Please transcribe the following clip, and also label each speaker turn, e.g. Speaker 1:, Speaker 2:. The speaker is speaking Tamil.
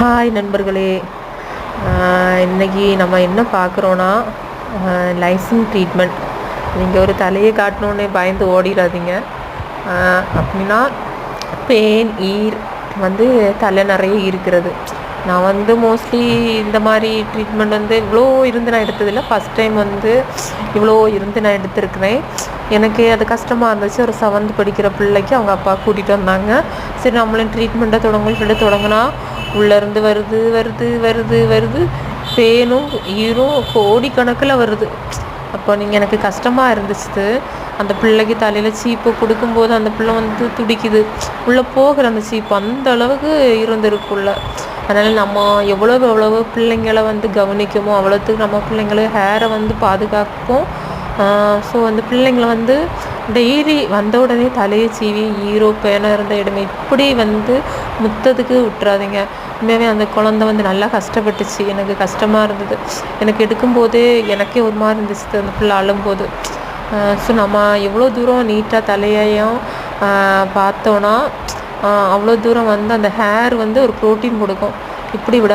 Speaker 1: ஹாய் நண்பர்களே. இன்னைக்கு நம்ம என்ன பார்க்குறோன்னா, லைசிங் ட்ரீட்மெண்ட். நீங்கள் ஒரு தலையை காட்டினோன்னே பயந்து ஓடிடாதீங்க. அப்படின்னா பெயின் தலை நிறைய இருக்கிறது. நான் மோஸ்ட்லி இந்த மாதிரி ட்ரீட்மெண்ட் இவ்வளோ இருந்து நான் எடுத்ததில்லை. ஃபஸ்ட் டைம் இவ்வளோ இருந்து நான் எடுத்திருக்கிறேன். எனக்கு அது கஷ்டமாக இருந்துச்சு. ஒரு 7th படிக்கிற பிள்ளைக்கு அவங்க அப்பா கூட்டிகிட்டு வந்தாங்க. சரி நம்மளும் ட்ரீட்மெண்ட்டை சொல்லிட்டு தொடங்கினா உள்ளேருந்து வருது வருது வருது வருது பேனும் ஈரும் கோடிக்கணக்கில் வருது. அப்போ எனக்கு கஷ்டமாக இருந்துச்சு. அந்த பிள்ளைக்கு தலையில் சீப்பு கொடுக்கும்போது அந்த பிள்ளை துடிக்குது. உள்ளே போகிற அந்த சீப்பு அந்த அளவுக்கு இருந்திருக்குள்ள. அதனால் நம்ம எவ்வளவு பிள்ளைங்களை கவனிக்குமோ அவ்வளோத்துக்கு நம்ம பிள்ளைங்களை ஹேரை பாதுகாப்போம். ஸோ அந்த பிள்ளைங்களை டெய்லி வந்த உடனே தலையை சீவி ஈரோ பேனை இருந்த இடமே இப்படி முத்தத்துக்கு விட்டுறாதீங்க. உண்மையாகவே அந்த குழந்தை நல்லா கஷ்டப்பட்டுச்சு. எனக்கு கஷ்டமாக இருந்தது. எனக்கு எடுக்கும்போதே எனக்கே ஒரு மாதிரி இருந்துச்சு அந்த பிள்ளை அழும்போது. ஸோ நம்ம எவ்வளோ தூரம் நீட்டாக தலையையும் பார்த்தோன்னா அவ்வளோ தூரம் அந்த ஹேர் ஒரு ப்ரோட்டீன் கொடுக்கும். இப்படி விட